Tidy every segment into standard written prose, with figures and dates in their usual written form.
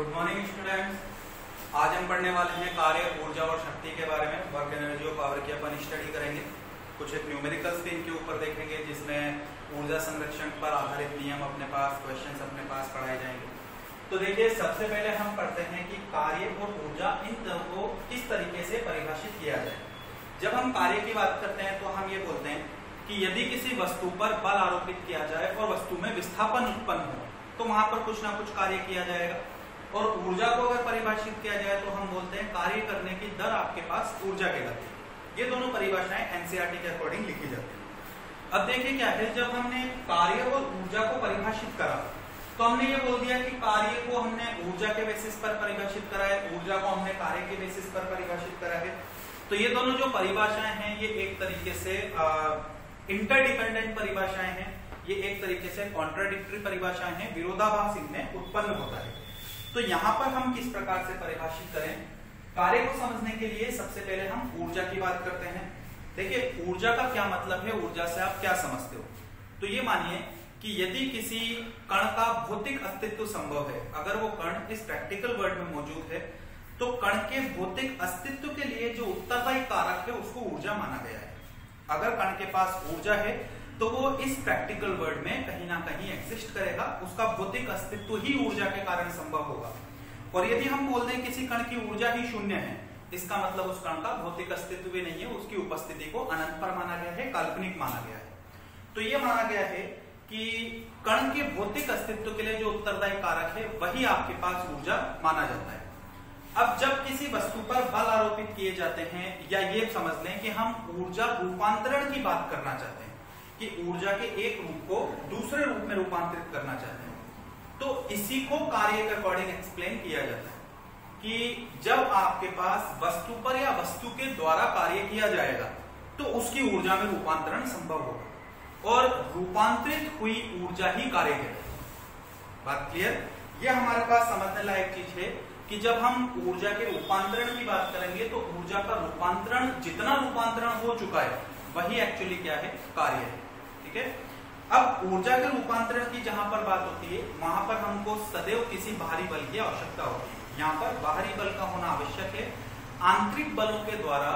Good morning students. आज हम पढ़ने वाले हैं कार्य, ऊर्जा और शक्ति के बारे में। वर्क, एनर्जी और पावर की अपन स्टडी करेंगे। कुछ एक न्यूमेरिकल्स भी इनके ऊपर देखेंगे जिसमें ऊर्जा संरक्षण पर आधारित नियम अपने पास, क्वेश्चंस अपने पास पढ़ाए जाएंगे। तो देखिए, सबसे पहले हम पढ़ते हैं कि कार्य और ऊर्जा इन दोनों को किस तरीके से परिभाषित किया जाए। जब हम कार्य की बात करते हैं तो हम ये बोलते हैं कि यदि किसी वस्तु पर बल आरोपित किया जाए और वस्तु में विस्थापन उत्पन्न हो तो वहां पर कुछ ना कुछ कार्य किया जाएगा। और ऊर्जा को अगर परिभाषित किया जाए तो हम बोलते हैं कार्य करने की दर आपके पास ऊर्जा कहलाती है। ये दोनों परिभाषाएं एनसीईआरटी के अकॉर्डिंग लिखी जाती है। अब देखिए क्या है, जब हमने कार्य और ऊर्जा को परिभाषित करा तो हमने ये बोल दिया कि कार्य को हमने ऊर्जा के बेसिस पर परिभाषित करा है, ऊर्जा को हमने कार्य के बेसिस पर परिभाषित करा है। तो ये दोनों जो परिभाषाएं हैं ये एक तरीके से इंटरडिपेंडेंट परिभाषाएं हैं, ये एक तरीके से कॉन्ट्राडिक्टरी परिभाषाएं हैं, विरोधाभास इनमें उत्पन्न होता है। तो यहाँ पर हम किस प्रकार से परिभाषित करें कार्य को समझने के लिए सबसे पहले हम ऊर्जा की बात करते हैं। देखिए, ऊर्जा का क्या मतलब है, ऊर्जा से आप क्या समझते हो। तो ये मानिए कि यदि किसी कण का भौतिक अस्तित्व संभव है, अगर वो कण इस प्रैक्टिकल वर्ल्ड में मौजूद है तो कण के भौतिक अस्तित्व के लिए जो उत्तरदायी कारक है उसको ऊर्जा माना गया है। अगर कण के पास ऊर्जा है तो वो इस प्रैक्टिकल वर्ल्ड में कहीं ना कहीं एग्जिस्ट करेगा, उसका भौतिक अस्तित्व ही ऊर्जा के कारण संभव होगा। और यदि हम बोल दें किसी कण की ऊर्जा ही शून्य है, इसका मतलब उस कण का भौतिक अस्तित्व भी नहीं है, उसकी उपस्थिति को अनंत पर माना गया है, काल्पनिक माना गया है। तो ये माना गया है कि कण के भौतिक अस्तित्व के लिए जो उत्तरदायी कारक है वही आपके पास ऊर्जा माना जाता है। अब जब किसी वस्तु पर बल आरोपित किए जाते हैं, या ये समझ लें कि हम ऊर्जा रूपांतरण की बात करना चाहते हैं कि ऊर्जा के एक रूप को दूसरे रूप में रूपांतरित करना चाहते हैं, तो इसी को कार्य के अकॉर्डिंग एक्सप्लेन किया जाता है कि जब आपके पास वस्तु पर या वस्तु के द्वारा कार्य किया जाएगा तो उसकी ऊर्जा में रूपांतरण संभव होगा और रूपांतरित हुई ऊर्जा ही कार्य कहलाएगी। बात क्लियर? ये हमारे पास समझने लायक चीज है कि जब हम ऊर्जा के रूपांतरण की बात करेंगे तो ऊर्जा का रूपांतरण, जितना रूपांतरण हो चुका है वही एक्चुअली क्या है, कार्य है। ठीक है। अब ऊर्जा के रूपांतरण की जहां पर बात होती है वहां पर हमको सदैव किसी बाहरी बल की आवश्यकता होती है। यहाँ पर बाहरी बल का होना आवश्यक है। आंतरिक बलों के द्वारा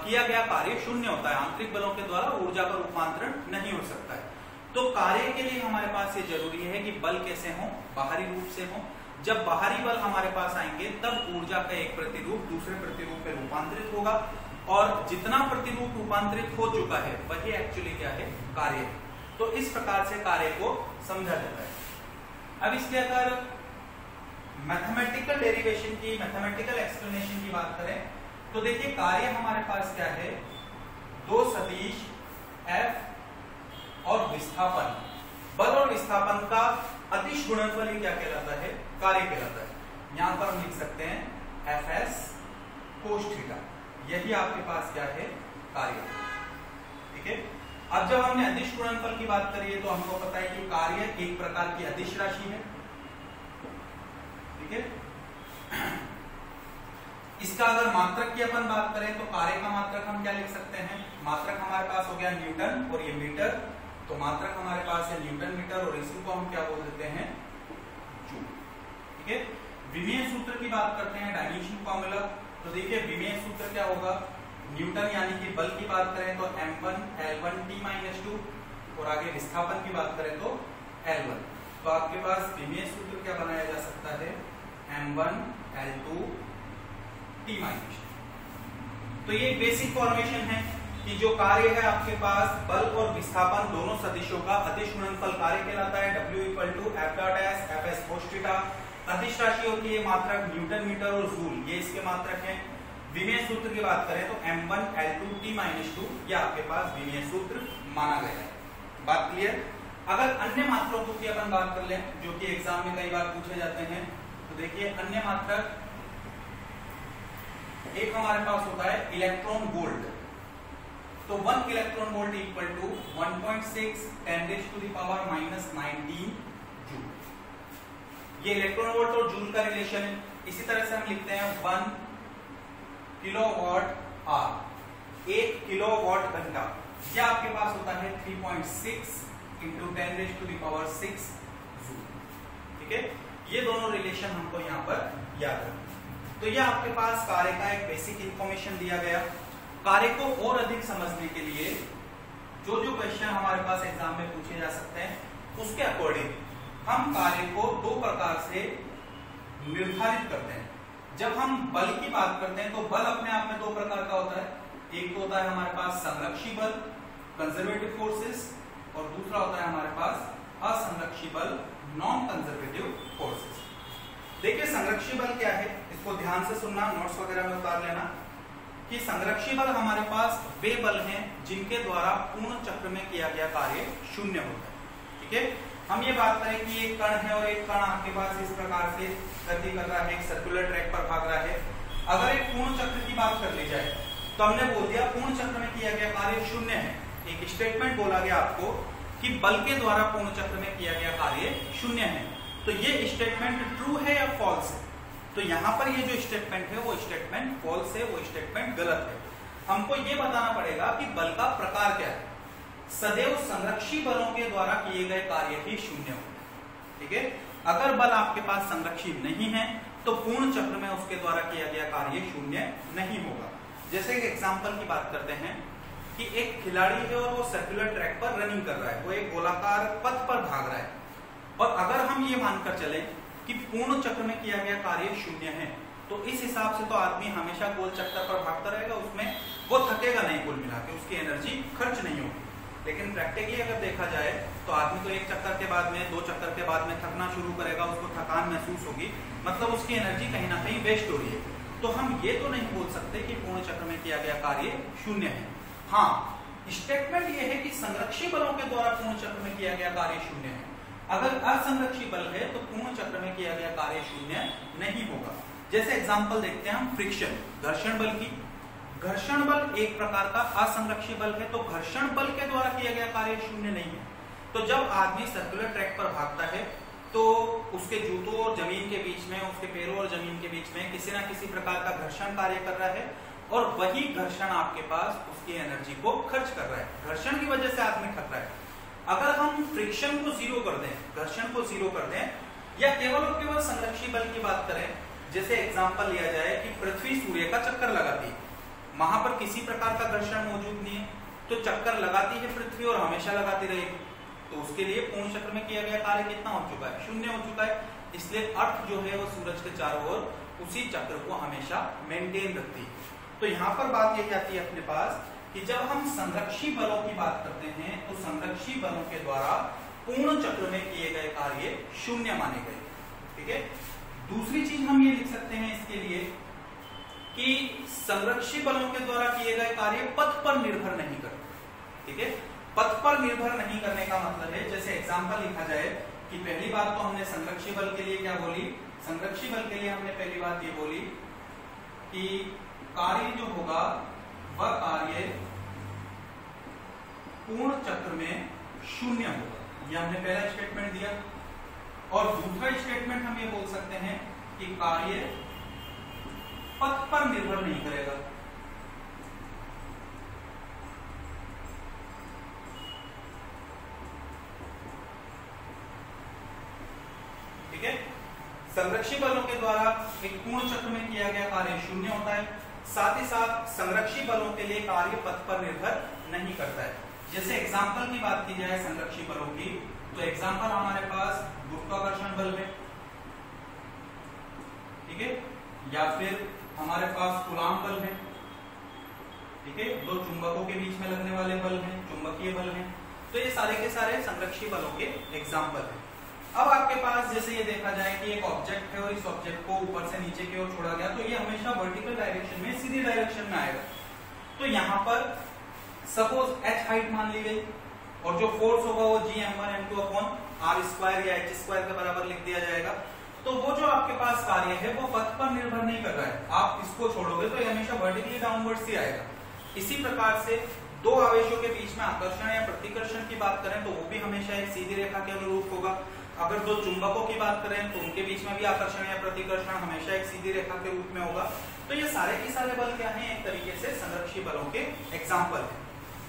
किया गया कार्य शून्य होता है, आंतरिक बलों के द्वारा ऊर्जा का रूपांतरण नहीं हो सकता है। तो कार्य के लिए हमारे पास ये जरूरी है कि बल कैसे हो, बाहरी रूप से हो। जब बाहरी बल हमारे पास आएंगे तब ऊर्जा का एक प्रतिरूप दूसरे प्रतिरूप में रूपांतरित होगा और जितना प्रतिरूप रूपांतरित हो चुका है वही एक्चुअली क्या है, कार्य है। तो इस प्रकार से कार्य को समझा जाता है। अब इसके अगर मैथमेटिकल डेरिवेशन की, मैथमेटिकल एक्सप्लेनेशन की बात करें तो देखिए, कार्य हमारे पास क्या है, दो सदिश F और विस्थापन। बल और विस्थापन का अदिश गुणनफल ही क्या कहलाता है, कार्य कहलाता है। यहां पर हम लिख सकते हैं Fs cos थीटा, यही आपके पास क्या है, कार्य। ठीक है। अब जब हमने अदिश गुणनफल की बात करी है तो हमको पता है कि कार्य एक प्रकार की अदिश राशि है। ठीक है। इसका अगर मात्रक की अपन बात करें तो कार्य का मात्रक हम क्या लिख सकते हैं, मात्रक हमारे पास हो गया न्यूटन और ये मीटर, तो मात्रक हमारे पास है न्यूटन मीटर और इसी को हम क्या बोल देते हैं, जूल। ठीक है। विमीय सूत्र की बात करते हैं, डायमेंशन फॉर्मूला। तो देखिए, विमीय सूत्र क्या होगा, न्यूटन यानी कि बल की बात करें तो m1 L1 T-2 और आगे विस्थापन की बात करें तो L1। तो आपके पास विमीय सूत्र क्या बनाया जा सकता है, m1 L2 T-2। तो ये बेसिक फॉर्मेशन है कि जो कार्य है आपके पास बल और विस्थापन दोनों सदिशों का अदिश गुणनफल कार्य कहलाता है। W = F.S Fs cos theta. अदिश राशि होती है मात्रक न्यूटन मीटर और जूल, ये इसके मात्रक हैं। विमीय सूत्र की बात करें तो m1 L2 T-2 ये आपके पास विमीय सूत्र माना गया है। बात क्लियर? अगर अन्य मात्रकों की अपन बात कर लें जो कि एग्जाम में कई बार पूछे जाते हैं, तो देखिए अन्य मात्रक एक हमारे पास होता है इलेक्ट्रॉन वोल्ट। तो 1 electron volt equal to 1.6 10⁻⁻19 joule. ये इलेक्ट्रॉन वोल्ट और जूल का रिलेशन है। इसी तरह से हम लिखते हैं 1 किलोवाट आवर, 1 किलोवाट घंटा, ये आपके पास होता है 3.6 × 10⁻⁶ जूल। ठीक है। ये दोनों रिलेशन हमको यहाँ पर याद रखना। तो ये आपके पास कार्य का एक बेसिक इंफॉर्मेशन दिया गया। कार्य को और अधिक समझने के लिए जो जो क्वेश्चन हमारे पास एग्जाम में पूछे जा सकते हैं उसके अकॉर्डिंग हम कार्य को दो प्रकार से निर्धारित करते हैं। जब हम बल की बात करते हैं तो बल अपने आप में दो प्रकार का होता है। एक तो होता है हमारे पास संरक्षी बल कंजर्वेटिव फोर्सेस, और दूसरा होता है हमारे पास असंरक्षी बल नॉन कंजर्वेटिव फोर्सेस। देखिए संरक्षी बल क्या है, इसको ध्यान से सुनना, नोट्स वगैरह में उतार लेना कि संरक्षी बल हमारे पास वे बल हैं जिनके द्वारा पूर्ण चक्र में किया गया कार्य शून्य होता है। ठीक है, हम ये बात करें कि एक कण है और एक कण आपके पास इस प्रकार से गति कर रहा है, एक सर्कुलर ट्रैक पर भाग रहा है। अगर एक पूर्ण चक्र की बात कर ली जाए तो हमने बोल दिया पूर्ण चक्र में किया गया कार्य शून्य है। एक स्टेटमेंट बोला गया आपको कि बल के द्वारा पूर्ण चक्र में किया गया कार्य शून्य है। तो ये स्टेटमेंट ट्रू है या फॉल्स है? तो यहाँ पर ये जो स्टेटमेंट है वो स्टेटमेंट फॉल्स है, वो स्टेटमेंट गलत है। हमको ये बताना पड़ेगा कि बल का प्रकार क्या है। सदैव संरक्षी बलों के द्वारा किए गए कार्य ही शून्य होते हैं। ठीक है, अगर बल आपके पास संरक्षी नहीं है तो पूर्ण चक्र में उसके द्वारा किया गया कार्य शून्य नहीं होगा। जैसे एक एग्जांपल की बात करते हैं कि एक खिलाड़ी है और वो सर्कुलर ट्रैक पर रनिंग कर रहा है, वो एक गोलाकार पथ पर भाग रहा है, और अगर हम ये मानकर चले कि पूर्ण चक्र में किया गया कार्य शून्य है तो इस हिसाब से तो आदमी हमेशा गोल चक्कर पर भागता रहेगा, उसमें वो थकेगा नहीं, कुल मिला के उसकी एनर्जी खर्च नहीं होगी। लेकिन प्रैक्टिकली अगर देखा जाए तो आदमी तो एक चक्कर के बाद में, दो चक्कर के बाद में थकना शुरू करेगा, उसको थकान महसूस होगी, मतलब उसकी एनर्जी कहीं ना कहीं वेस्ट हो रही है। तो हम ये तो नहीं बोल सकते कि पूर्ण चक्र में किया गया कार्य शून्य है। हाँ, स्टेटमेंट ये है कि संरक्षी बलों के द्वारा पूर्ण चक्र में किया गया कार्य शून्य है। अगर असंरक्षी बल है तो पूर्ण चक्र में किया गया कार्य शून्य नहीं होगा। जैसे एग्जांपल देखते हैं हम फ्रिक्शन, घर्षण बल की। घर्षण बल एक प्रकार का असंरक्षी बल है, तो घर्षण बल के द्वारा किया गया कार्य शून्य नहीं है। तो जब आदमी सर्कुलर ट्रैक पर भागता है तो उसके जूतों और जमीन के बीच में, उसके पैरों और जमीन के बीच में किसी ना किसी प्रकार का घर्षण कार्य कर रहा है, और वही घर्षण आपके पास उसकी एनर्जी को खर्च कर रहा है। घर्षण की वजह से आदमी थक रहा है। अगर हम फ्रिक्शन को जीरो कर दें, घर्षण को जीरो कर दें, या केवल और केवल संरक्षी बल की बात करें, जैसे एग्जांपल लिया जाए कि पृथ्वी सूर्य का चक्कर लगाती है, वहां पर किसी प्रकार का घर्षण मौजूद नहीं है, तो चक्कर लगाती है पृथ्वी और हमेशा लगाती रहेगी, तो उसके लिए पूर्ण चक्र में किया गया कार्य कितना हो चुका है? शून्य हो चुका है। इसलिए अर्थ जो है वो सूरज के चारों ओर उसी चक्र को हमेशा मेंटेन रखती है। तो यहाँ पर बात यही आती है अपने पास कि जब हम संरक्षी बलों की बात करते हैं तो संरक्षी बलों के द्वारा पूर्ण चक्र में किए गए कार्य शून्य माने गए। ठीक है, दूसरी चीज हम ये लिख सकते हैं इसके लिए कि संरक्षी बलों के द्वारा किए गए कार्य पथ पर निर्भर नहीं करते। ठीक है, पथ पर निर्भर नहीं करने का मतलब है, जैसे एग्जांपल लिखा जाए कि पहली बात तो हमने संरक्षी बल के लिए क्या बोली, संरक्षी बल के लिए हमने पहली बात ये बोली कि कार्य जो होगा वह कार्य पूर्ण चक्र में शून्य होगा, यह हमने पहला स्टेटमेंट दिया। और दूसरा स्टेटमेंट हम ये बोल सकते हैं कि कार्य पथ पर निर्भर नहीं करेगा। ठीक है, संरक्षी बलों के द्वारा एक पूर्ण चक्र में किया गया कार्य शून्य होता है, साथ ही साथ संरक्षी बलों के लिए कार्य पथ पर निर्भर नहीं करता है। जैसे एग्जांपल की बात की जाए संरक्षी बलों की, तो एग्जांपल हमारे पास गुरुत्वाकर्षण बल है, ठीक है, या फिर हमारे पास कूलाम बल है। ठीक है, दो चुंबकों के बीच में लगने वाले बल हैं, चुंबकीय बल हैं। तो ये सारे के सारे संरक्षी बलों के एग्जांपल हैं। अब आपके पास जैसे ये देखा जाए कि एक ऑब्जेक्ट है और इस ऑब्जेक्ट को ऊपर से नीचे की ओर छोड़ा गया, तो ये हमेशा वर्टिकल डायरेक्शन में, सीधी डायरेक्शन में आएगा। तो यहाँ पर सपोज h हाइट मान ली गई और जो फोर्स होगा वो Gm1m2 अपॉन r² या h² के बराबर लिख दिया जाएगा। तो वो जो आपके पास कार्य है वो पथ पर निर्भर नहीं कर रहा है। आप इसको छोड़ोगे तो ये हमेशा वर्टिकली डाउनवर्ड्स ही आएगा। इसी प्रकार से दो आवेशों के बीच में आकर्षण या प्रतिकर्षण की बात करें तो वो भी हमेशा एक सीधी रेखा के अनुरूप होगा। अगर दो चुंबकों की बात करें तो उनके बीच में भी आकर्षण या प्रतिकर्षण हमेशा एक सीधी रेखा के रूप में होगा। तो ये सारे के सारे बल क्या हैं? एक तरीके से संरक्षी बलों के एग्जाम्पल हैं।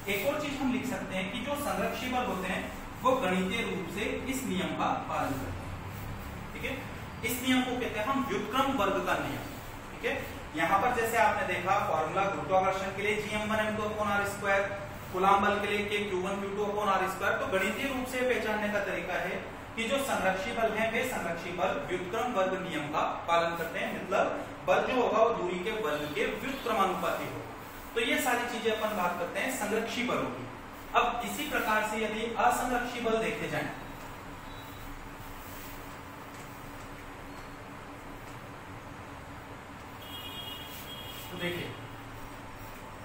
एक और चीज हम लिख सकते हैं कि जो संरक्षी बल होते हैं वो गणितीय रूप से इस नियम का पालन करते हैं। ठीक है, इस नियम को कहते हैं हम व्युत्क्रम वर्ग का नियम। ठीक है, यहाँ पर जैसे आपने देखा फॉर्मूला गुरुत्वाकर्षण के लिए Gm1m2/r², कूलाम बल के लिए Q1Q2/r²। तो गणितीय रूप से पहचानने का तरीका है कि जो संरक्षी बल है वे संरक्षी बल व्युत्क्रम वर्ग नियम का पालन करते हैं, मतलब बल जो होगा वो दूरी के वर्ग के व्युत्क्रमानुपाती होगा। तो ये सारी चीजें अपन बात करते हैं संरक्षी बलों की। अब इसी प्रकार से यदि असंरक्षी बल देखे जाएं, तो देखिए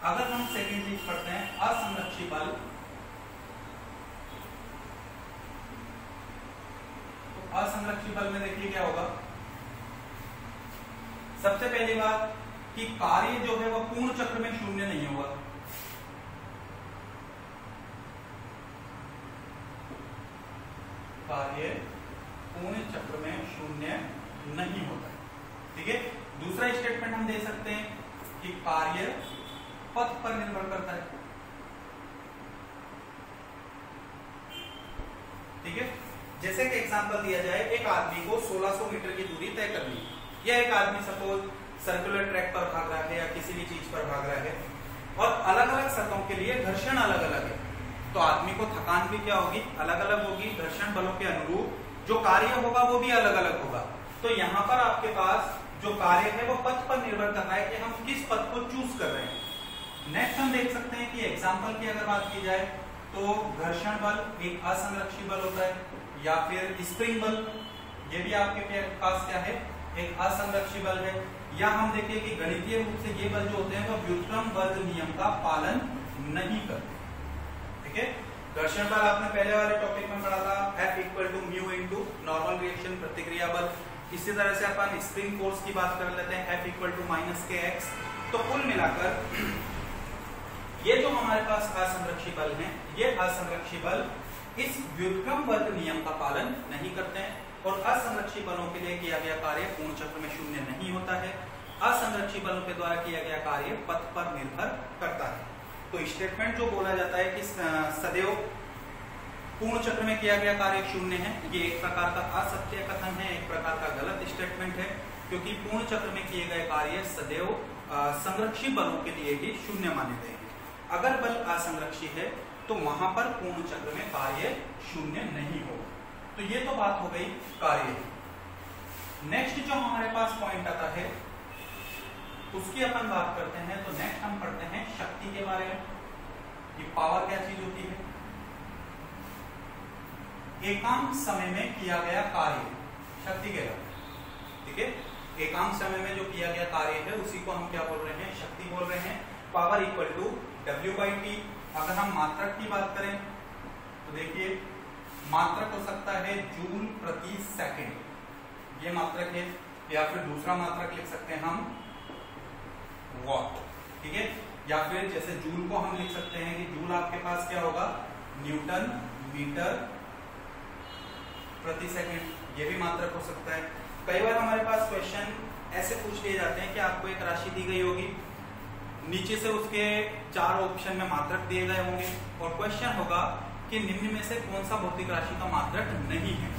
अगर हम सेकेंड चीज पढ़ते हैं असंरक्षी बल, तो असंरक्षी बल में देखिए क्या होगा। सबसे पहली बात कि कार्य जो है वह पूर्ण चक्र में शून्य नहीं होगा। कार्य पूर्ण चक्र में शून्य नहीं होता है। ठीक है, दूसरा स्टेटमेंट हम दे सकते हैं कि कार्य पथ पर निर्भर करता है। ठीक है, जैसे कि एग्जांपल दिया जाए, एक आदमी को 1600 मीटर की दूरी तय करनी है, या एक आदमी सपोज सर्कुलर ट्रैक पर भाग रहा है या किसी भी चीज पर भाग रहा है, और अलग अलग सतहों के लिए घर्षण अलग अलग है, तो आदमी को थकान भी क्या होगी, अलग अलग होगी। घर्षण बलों के अनुरूप जो कार्य होगा वो भी अलग अलग होगा। तो यहाँ पर आपके पास जो कार्य है वो पथ पर निर्भर करता है कि हम किस पथ को चूज कर रहे हैं। नेक्स्ट हम देख सकते हैं कि एग्जाम्पल की अगर बात की जाए तो घर्षण बल एक असंरक्षी बल होता है, या फिर स्प्रिंग बल, ये भी आपके पास क्या है, एक असंरक्षी बल है। या हम देखिए कि गणितीय रूप से ये बल जो होते हैं वो व्युत्क्रम वर्ग नियम का पालन नहीं करते। ठीक है, घर्षण बल आपने पहले वाले टॉपिक में पढ़ा था, F = μ × नॉर्मल रिएक्शन प्रतिक्रिया बल। इसी तरह से अपन स्प्रिंग फोर्स की बात कर लेते हैं, F = -kx। तो कुल मिलाकर ये जो हमारे पास असंरक्षी बल हैं, ये असंरक्षी बल इस व्युत्क्रम वर्ग नियम का पालन नहीं करते हैं, और असंरक्षी बलों के लिए किया गया कार्य पूर्ण चक्र में शून्य नहीं होता है। असंरक्षी बलों के द्वारा किया गया कार्य पथ पर निर्भर करता है। तो स्टेटमेंट जो बोला जाता है कि सदैव पूर्ण चक्र में किया गया कार्य शून्य है, ये एक प्रकार का असत्य कथन है, एक प्रकार का गलत स्टेटमेंट है, क्योंकि पूर्ण चक्र में किए गए कार्य सदैव संरक्षी बलों के लिए ही शून्य माने गए हैं। अगर बल असंरक्षी है तो वहां पर पूर्ण चक्र में कार्य शून्य नहीं होगा। तो ये तो बात हो गई कार्य। नेक्स्ट जो हमारे पास पॉइंट आता है उसकी अपन बात करते हैं। तो नेक्स्ट हम पढ़ते हैं शक्ति के बारे में, कि पावर क्या चीज होती है। एकांक समय में किया गया कार्य शक्ति के बारे में। ठीक है, एकांक समय में जो किया गया कार्य है उसी को हम क्या बोल रहे हैं, शक्ति बोल रहे हैं। Power = W/T। अगर हम मात्रक की बात करें तो देखिए मात्रक हो सकता है जूल प्रति सेकंड, ये मात्रक है, या फिर दूसरा मात्रक लिख सकते हैं हम वॉट। ठीक है, या फिर जैसे जूल को हम लिख सकते हैं कि जूल आपके पास क्या होगा, न्यूटन मीटर प्रति सेकंड, ये भी मात्रक हो सकता है। कई बार हमारे पास क्वेश्चन ऐसे पूछ लिए जाते हैं कि आपको एक राशि दी गई होगी, नीचे से उसके 4 ऑप्शन में मात्रक दिए गए होंगे, और क्वेश्चन होगा कि निम्न में से कौन सा भौतिक राशि का मात्रक नहीं है।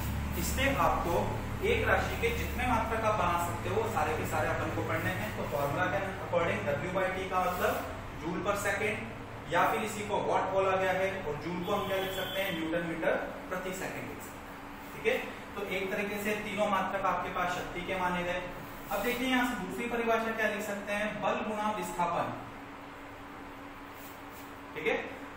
इसलिए आपको एक राशि के जितने मात्रक आप बना सकते हो सारे के सारे अपन को पढ़ने हैं। तो फॉर्मूला के अकॉर्डिंग W/T का मतलब जूल पर सेकेंड, या फिर इसी को वॉट बोला गया है, और जूल को हम क्या लिख सकते हैं, न्यूटन मीटर प्रति सेकेंड लिख सकते हैं। ठीक है, तो एक तरीके से तीनों मात्रक आपके पास शक्ति के माने गए। अब देखिए यहाँ से दूसरी परिभाषा क्या लिख सकते हैं, बल गुणा विस्थापन। ठीक है,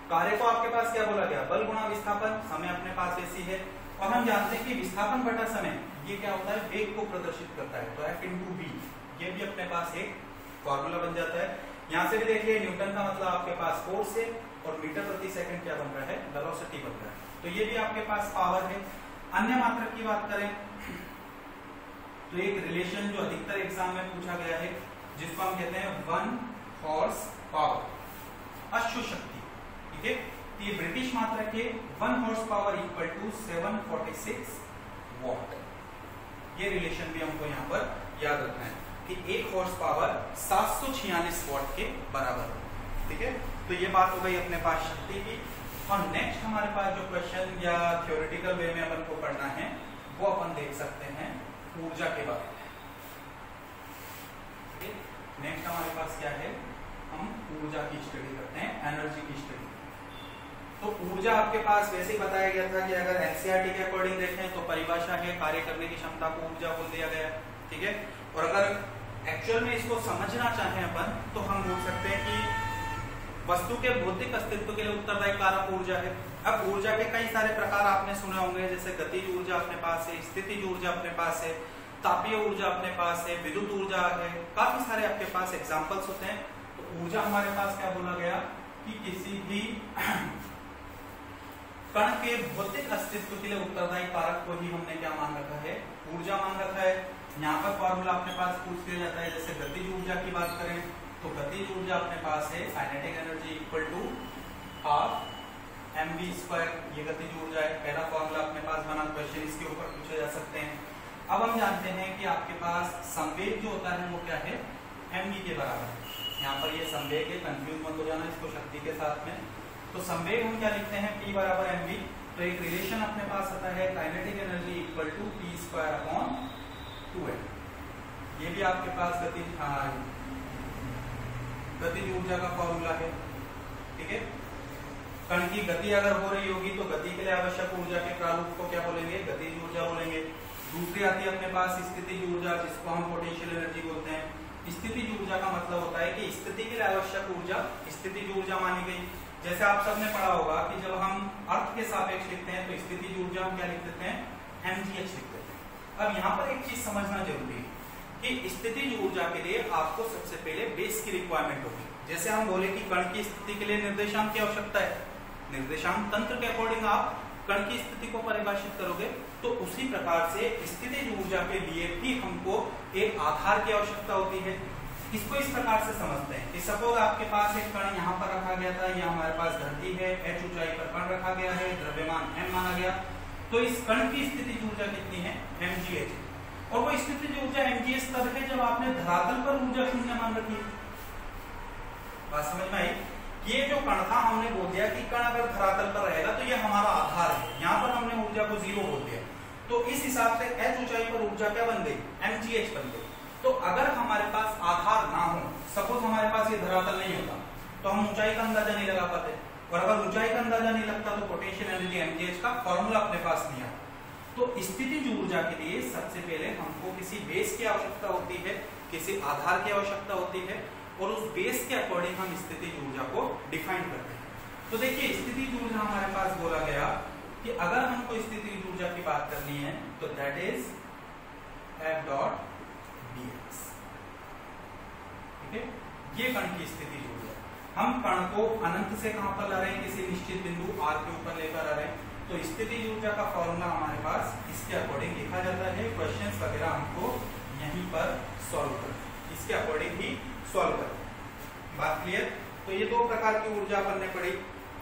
कार्य को आपके पास क्या बोला गया, बल गुणा विस्थापन। समय अपने पास ऐसी है, और हम जानते हैं कि विस्थापन बटा समय ये क्या होता है, वेग को प्रदर्शित करता है। तो F × v, ये भी अपने पास एक फॉर्मूला बन जाता है। यहाँ से भी देखिए न्यूटन का मतलब आपके पास फोर्स है, और मीटर प्रति सेकंड क्या बन रहा है, वेलोसिटी बन रहा है। तो ये भी आपके पास पावर है। अन्य मात्रक की बात करें तो एक रिलेशन जो अधिकतर एग्जाम में पूछा गया है, जिसको हम कहते हैं 1 हॉर्स पावर, अश्व शक्ति। ठीक है, ये ब्रिटिश मात्रक है 1 हॉर्स पावर = 746 वॉट। ये रिलेशन भी हमको यहाँ पर याद रखना है कि 1 हॉर्स पावर 746 वॉट के बराबर है। ठीक है, तो ये बात हो गई अपने पास शक्ति की। और नेक्स्ट हमारे पास जो क्वेश्चन या थ्योरेटिकल वे में अपन को पढ़ना है वो अपन देख सकते हैं ऊर्जा के बारे में। नेक्स्ट हमारे पास क्या है, हम ऊर्जा की स्टडी करते हैं, एनर्जी की स्टडी। तो ऊर्जा आपके पास वैसे ही बताया गया था कि अगर एनसीईआरटी के अकॉर्डिंग देखें तो परिभाषा है कार्य करने की क्षमता को ऊर्जा बोल दिया गया, ठीक है। और अगर एक्चुअल में इसको समझना चाहें अपन तो हम बोल सकते हैं कि वस्तु के भौतिक अस्तित्व के लिए उत्तरदायी कारक ऊर्जा है। अब ऊर्जा के कई सारे प्रकार आपने सुने होंगे, जैसे गतिज ऊर्जा अपने पास है, स्थितिज ऊर्जा अपने पास है, तापीय ऊर्जा अपने पास है, विद्युत ऊर्जा है, काफी सारे आपके पास एग्जांपल्स होते हैं। तो ऊर्जा हमारे पास क्या बोला गया कि किसी भी कण के भौतिक अस्तित्व के लिए उत्तरदायी कारक को ही हमने क्या मान रखा है, ऊर्जा मान रखा है। यहाँ पर फॉर्मूला अपने पास पूछ लिया जाता है, जैसे गतिज ऊर्जा की बात करें तो गतिज ऊर्जा अपने पास है kinetic energy equal to half mv², ये गतिज ऊर्जा है। पहला फॉर्मूला अपने पास बना, क्वेश्चन इसके ऊपर पूछे जा सकते हैं। अब हम जानते हैं कि आपके पास संवेग जो होता है वो क्या है, mv के बराबर है। यहाँ पर ये संवेग है, कंफ्यूज मत हो जाना इसको शक्ति के साथ में। तो संवेग हम क्या लिखते हैं, P बराबर mv। तो एक रिलेशन अपने पास आता है kinetic energy equal to p²/2m। ये भी आपके पास गतिज ऊर्जा का फॉर्मूला है, ठीक है। कण की गति अगर हो रही होगी तो गति के लिए आवश्यक ऊर्जा के प्रारूप को क्या बोलेंगे, गतिज ऊर्जा बोलेंगे। दूसरी आती है अपने पास स्थितिज ऊर्जा, जिसको हम पोटेंशियल एनर्जी बोलते हैं। स्थितिज ऊर्जा का मतलब होता है कि स्थिति के लिए आवश्यक ऊर्जा स्थितिज ऊर्जा मानी गई। जैसे आप सबने पढ़ा होगा कि जब हम अर्थ के सापेक्ष लिखते हैं तो स्थितिज ऊर्जा हम क्या लिख देते हैं, mgh लिख देते हैं। अब यहाँ पर एक चीज समझना जरूरी है कि स्थितिज ऊर्जा के लिए आपको सबसे पहले बेस की रिक्वायरमेंट होगी। जैसे हम बोले कि कण की स्थिति के लिए निर्देशांक की आवश्यकता है, निर्देशांक तंत्र के अकॉर्डिंग आप कण की स्थिति को परिभाषित करोगे, तो उसी प्रकार से स्थितिज ऊर्जा के लिए भी हमको एक आधार की आवश्यकता होती है। इसको इस प्रकार से समझते हैं कि सपोज आपके पास एक कण यहाँ पर रखा गया था, यहाँ हमारे पास धरती है, h ऊंचाई पर कण रखा गया है, द्रव्यमान m माना गया। तो इस कण की स्थितिज ऊर्जा कितनी है, mgh। और वो स्थितिज ऊर्जा mgh तब है जब आपने धरातल पर ऊर्जा शून्य मान रखी है। बात समझ में आई? ये जो कण था हमने बोल दिया कि कण अगर धरातल पर रहेगा तो ये हमारा आधार है, यहाँ पर हमने ऊर्जा को 0 बोल दिया। तो इस हिसाब से h ऊंचाई पर ऊर्जा क्या बन गई, mgh बन गई। तो अगर हमारे पास आधार ना हो, सपोज हमारे पास ये धरातल नहीं होता, तो हम ऊंचाई का अंदाजा नहीं लगा पाते। और अगर ऊंचाई का अंदाजा नहीं लगता तो पोटेंशियल एनर्जी mgh का फॉर्मूला अपने पास नहीं आता। तो स्थितिज ऊर्जा के लिए सबसे पहले हमको किसी बेस की आवश्यकता होती है, किसी आधार की आवश्यकता होती है, और उस बेस के अकॉर्डिंग हम स्थितिज ऊर्जा को डिफाइन करते हैं। तो देखिए स्थितिज ऊर्जा हमारे पास बोला गया कि अगर हमको स्थितिज ऊर्जा की बात करनी है तो दैट इज F.dx, ठीक है। ये कण की स्थितिज ऊर्जा, हम कण को अनंत से कहां पर ला रहे हैं, किसी निश्चित बिंदु r के ऊपर लेकर आ रहे हैं। तो स्थितिज ऊर्जा का फॉर्मूला हमारे पास इसके अकॉर्डिंग लिखा जाता है। क्वेश्चंस वगैरह हमको यहीं पर सॉल्व करना है, इसके अकॉर्डिंग ही सॉल्व करना। बात क्लियर? तो ये दो प्रकार की ऊर्जा अपन ने पढ़ी।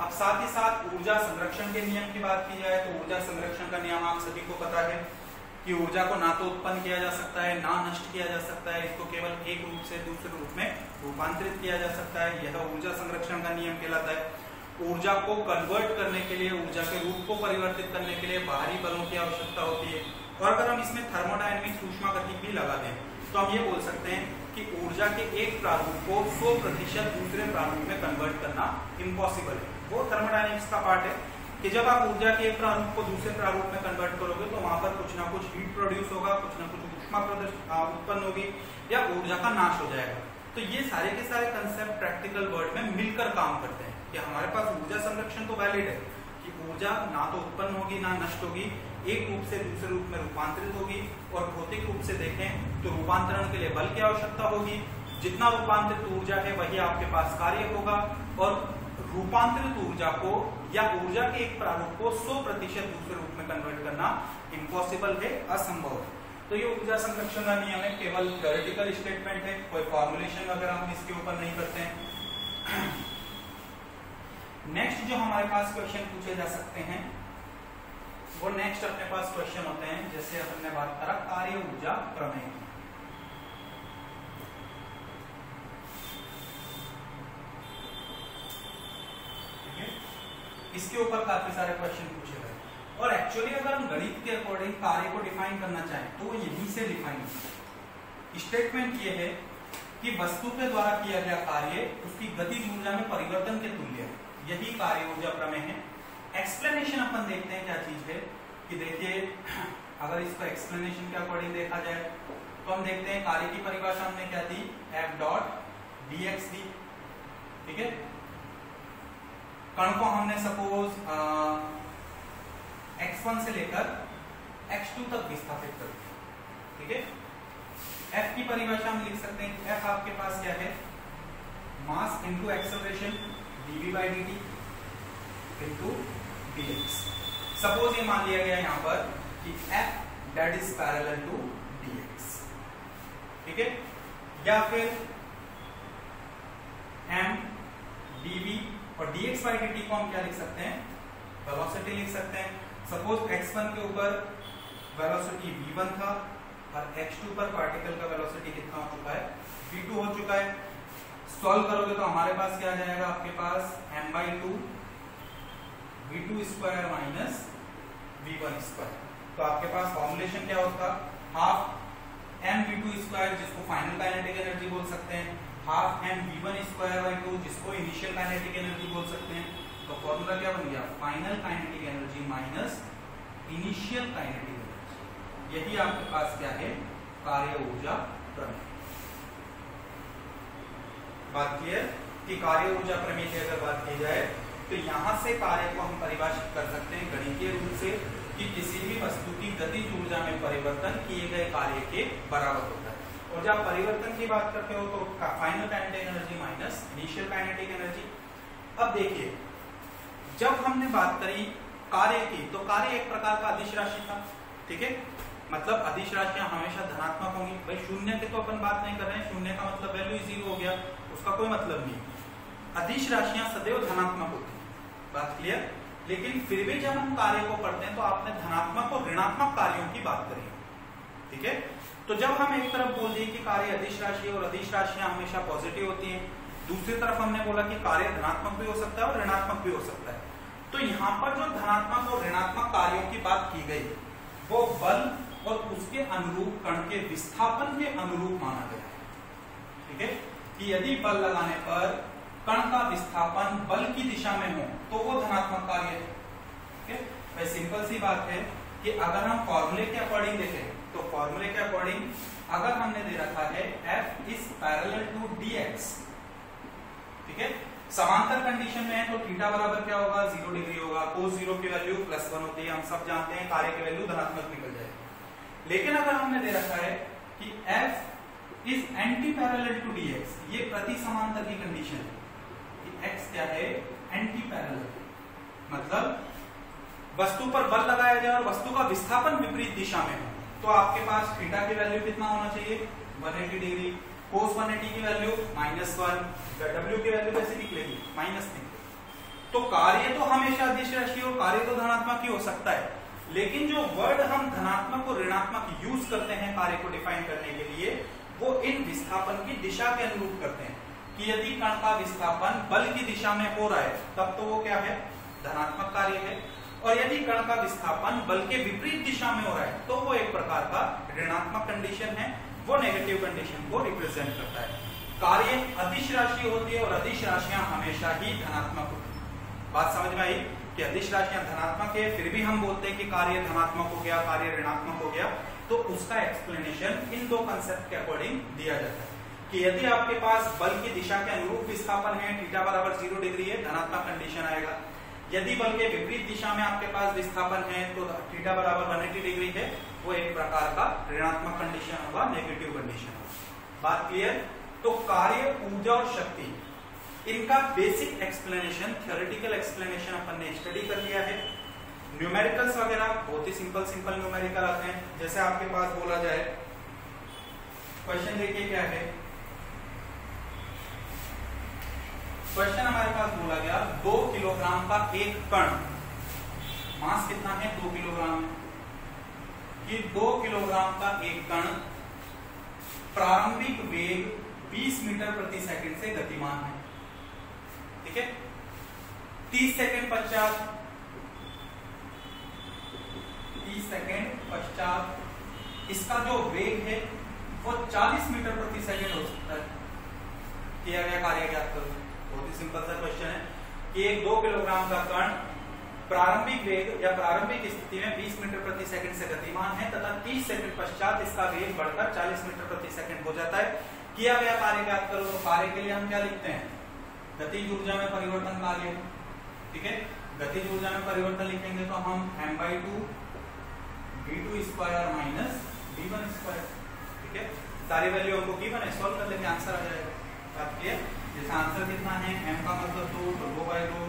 अब साथ ही साथ ऊर्जा संरक्षण के नियम की बात की जाए तो ऊर्जा संरक्षण का नियम आप सभी को पता है कि ऊर्जा को ना तो उत्पन्न किया जा सकता है, ना नष्ट किया जा सकता है, इसको केवल एक रूप से दूसरे रूप में रूपांतरित किया जा सकता है। यह ऊर्जा संरक्षण का नियम कहलाता है। ऊर्जा को कन्वर्ट करने के लिए, ऊर्जा के रूप को परिवर्तित करने के लिए बाहरी बलों की आवश्यकता होती है। और अगर हम इसमें थर्मोडायनेमिक्स ऊष्मागतिकी भी लगा दें तो हम ये बोल सकते हैं कि ऊर्जा के एक प्रारूप को 100% दूसरे प्रारूप में कन्वर्ट करना इम्पॉसिबल है। वो थर्मोडायनेमिक्स का पार्ट है कि जब आप ऊर्जा के एक प्रारूप को दूसरे प्रारूप में कन्वर्ट करोगे तो वहां पर कुछ ना कुछ हीट प्रोड्यूस होगा, कुछ ना कुछ ऊष्मा उत्पन्न होगी या ऊर्जा का नाश हो जाएगा। तो ये सारे के सारे कंसेप्ट प्रैक्टिकल वर्ल्ड में मिलकर काम करते हैं कि हमारे पास ऊर्जा संरक्षण तो वैलिड है कि ऊर्जा ना तो उत्पन्न होगी ना नष्ट होगी, एक रूप से दूसरे रूप में रूपांतरित होगी। और भौतिक रूप से देखें तो रूपांतरण के लिए बल की आवश्यकता होगी। जितना रूपांतरित ऊर्जा है वही आपके पास कार्य होगा। और रूपांतरित ऊर्जा को या ऊर्जा के एक प्रारूप को 100% दूसरे रूप में कन्वर्ट करना इम्पॉसिबल है, असंभव है। तो ये ऊर्जा संरक्षण का नियम है, केवल थ्योरेटिकल स्टेटमेंट है, कोई फॉर्मुलेशन वगैरह हम इसके ऊपर नहीं करते हैं। नेक्स्ट जो हमारे पास क्वेश्चन पूछे जा सकते हैं वो नेक्स्ट अपने पास क्वेश्चन होते हैं, जैसे अपन ने बात करा कार्य ऊर्जा प्रमेय। इसके ऊपर काफी सारे क्वेश्चन पूछे गए। और एक्चुअली अगर हम गणित के अकॉर्डिंग कार्य को डिफाइन करना चाहें तो वो यहीं से डिफाइन स्टेटमेंट ये है कि वस्तु के द्वारा किया गया कार्य उसकी गतिज ऊर्जा में परिवर्तन के तुल्य है, यही कार्य ऊर्जा प्रमेय है। एक्सप्लेनेशन अपन देखते हैं क्या चीज है कि देखिए अगर इसको एक्सप्लेनेशन के अकॉर्डिंग देखा जाए तो हम देखते हैं कार्य की परिभाषा हमने क्या दी, F डॉट dx दी, ठीक है। कण को हमने सपोज x1 से लेकर x2 तक विस्थापित कर दिया, ठीक है। F की परिभाषा हम लिख सकते हैं, F आपके पास क्या है, mass into acceleration dv by dt into dx। Suppose ये मान लिया गया यहां पर कि F that is parallel to dx, ठीक है। या फिर m dv और dx by dt को हम क्या लिख सकते हैं, वेलोसिटी लिख सकते हैं। सपोज x1 के ऊपर वेलोसिटी v1 था और x2 पर पार्टिकल का वेलोसिटी कितना हो चुका है, v2 हो चुका है। सॉल्व करोगे तो हमारे पास क्या आ जाएगा, आपके पास m/2 v2 square minus v1 square. तो आपके पास फॉर्मुलेशन क्या होता, हाफ m v2 स्क्वायर जिसको फाइनल काइनेटिक एनर्जी बोल सकते हैं, half m v1 square by 2 जिसको इनिशियल काइनेटिक एनर्जी बोल सकते हैं। तो फॉर्मूला क्या बन गया, final kinetic energy minus initial kinetic energy. यही आपके पास क्या है, कार्य ऊर्जा प्रमेय। बात क्लियर कि कार्य ऊर्जा प्रमेय की अगर बात की जाए तो यहां से कार्य को हम परिभाषित कर सकते हैं गणितीय रूप से कि किसी भी वस्तु की गतिज ऊर्जा में परिवर्तन किए गए कार्य के बराबर होता है। और जब परिवर्तन की बात करते हो तो final kinetic energy minus initial kinetic energy. अब देखिए जब हमने बात करी कार्य की तो कार्य एक प्रकार का अदिश राशि था, ठीक है। मतलब अदिश राशियां हमेशा धनात्मक होंगी। भाई शून्य की तो अपन बात नहीं कर रहे हैं, शून्य का मतलब वैल्यू जीरो हो गया, उसका कोई मतलब नहीं। अदिश राशियां सदैव धनात्मक होती हैं, बात क्लियर। लेकिन फिर भी जब हम कार्य को पढ़ते हैं तो आपने धनात्मक और ऋणात्मक कार्यों की बात करी, ठीक है। तो जब हम एक तरफ बोल दिए कि कार्य अदिश राशि और अदिश राशियां हमेशा पॉजिटिव होती हैं, दूसरी तरफ हमने बोला कि कार्य धनात्मक भी हो सकता है और ऋणात्मक भी हो सकता है। तो यहाँ पर जो धनात्मक और ऋणात्मक कार्यों की बात की गई वो बल और उसके अनुरूप कण के विस्थापन के अनुरूप माना गया है, ठीक है। कि यदि बल लगाने पर कण का विस्थापन बल की दिशा में हो तो वो धनात्मक कार्य है, ठीक है। भाई सिंपल सी बात है कि अगर हम फॉर्मूले के अकॉर्डिंग देखें तो फॉर्मूले के अकॉर्डिंग अगर हमने दे रखा है F is parallel to dx, ठीक है। समांतर कंडीशन में है तो थीटा बराबर क्या होगा, 0 डिग्री होगा। कोस 0 की वैल्यू +1 होती है, हम सब जानते हैं कार्य की वैल्यू धनात्मक निकल जाएगी। लेकिन अगर हमने दे रखा है कि F is anti parallel to dx, ये प्रति समांतर की कंडीशन है कि x क्या है, एंटी पैरेलल, मतलब वस्तु पर बल लगाया जाए और वस्तु का विस्थापन विपरीत दिशा में हो तो आपके पास थीटा की वैल्यू कितना होना चाहिए, 180 डिग्री। कोस 180 की वैल्यू -1, W की वैल्यू कैसे निकलेगी, माइनस निकलेगी। तो कार्य तो हमेशा अदिश राशि और कार्य तो धनात्मक ही हो सकता है, लेकिन जो वर्ड हम धनात्मक और ऋणात्मक यूज करते हैं कार्य को डिफाइन करने के लिए वो इन विस्थापन की दिशा के अनुरूप करते हैं कि यदि कण का विस्थापन बल की दिशा में हो रहा है तब तो वो क्या है, धनात्मक कार्य है। और यदि कण का विस्थापन बल के विपरीत दिशा में हो रहा है तो वो एक प्रकार का ऋणात्मक कंडीशन है, वो नेगेटिव कंडीशन को रिप्रेजेंट करता है। कार्य अदिश राशि होती है और अदिश राशियां हमेशा ही धनात्मक होती है। बात समझ में आई कि अदिश राशियां धनात्मक है, फिर भी हम बोलते हैं कि कार्य धनात्मक हो गया, कार्य ऋणात्मक हो गया। तो उसका एक्सप्लेनेशन इन दो कंसेप्ट के अकॉर्डिंग दिया जाता है कि यदि आपके पास बल की दिशा के अनुरूप विस्थापन है, थीटा बराबर 0 डिग्री है, धनात्मक कंडीशन आएगा। यदि बल के विपरीत दिशा में आपके पास विस्थापन है तो थीटा बराबर 180 डिग्री है, वो एक प्रकार का ऋणात्मक कंडीशन होगा, नेगेटिव कंडीशन होगा। बात क्लियर। तो कार्य, ऊर्जा और शक्ति इनका बेसिक एक्सप्लेनेशन, थ्योरेटिकल एक्सप्लेनेशन अपन ने स्टडी कर लिया है। न्यूमेरिकल्स वगैरह बहुत ही सिंपल न्यूमेरिकल आते हैं। जैसे आपके पास बोला जाए, क्वेश्चन देखिए क्या है, क्वेश्चन हमारे पास बोला गया 2 किलोग्राम का एक कण, मास कितना है, 2 किलोग्राम, कि 2 किलोग्राम का एक कण प्रारंभिक वेग 20 मीटर प्रति सेकंड से गतिमान है, ठीक है। 30 सेकंड पश्चात 30 सेकेंड पश्चात इसका जो वेग है वो 40 मीटर प्रति सेकेंड हो सकता है। किया गया कार्य ज्ञात करो। बहुत ही सिंपल सा क्वेश्चन है कि एक 2 किलोग्राम का कण प्रारंभिक वेग या प्रारंभिक स्थिति में 20 मीटर प्रति सेकंड से गतिमान है तथा 30 सेकंड पश्चात इसका वेग बढ़कर 40 मीटर प्रति सेकंड हो जाता है। किया गया कार्य ज्ञात करो। तो कार्य के लिए हम क्या लिखते हैं? गतिज ऊर्जा में परिवर्तन कार्य। ठीक है, गतिज ऊर्जा में परिवर्तन लिखेंगे तो हम m/2 v2 square minus v1 square. ठीक है, सारी वैल्यू हमको गिवन है, सॉल्व कर लेंगे, आंसर आ जाएगा। बात क्लियर? जैसे आंसर कितना है, m का मतलब 2 तो 2/2,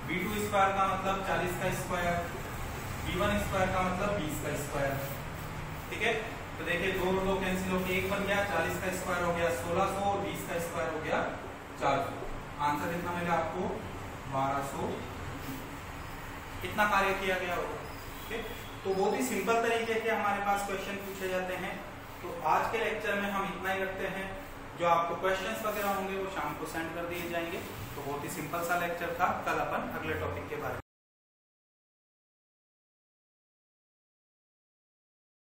v2 स्क्वायर का मतलब 40 का स्क्वायर, v1 स्क्वायर का मतलब 20 का स्क्वायर। ठीक है, तो देखिए 2 और 2 कैंसिल होकर 1 बन गया, 40 का स्क्वायर हो गया 1600 और 20 का स्क्वायर हो गया 400। आंसर कितना मिला आपको? 1200। कितना कार्य किया गया होगा। ठीक है, तो बहुत ही सिंपल तरीके के हमारे पास क्वेश्चन पूछे जाते हैं। तो आज के लेक्चर में हम इतना ही रखते हैं। जो आपको क्वेश्चंस वगैरह होंगे वो शाम को सेंड कर दिए जाएंगे। तो बहुत ही सिंपल सा लेक्चर था। कल अपन अगले टॉपिक के बारे में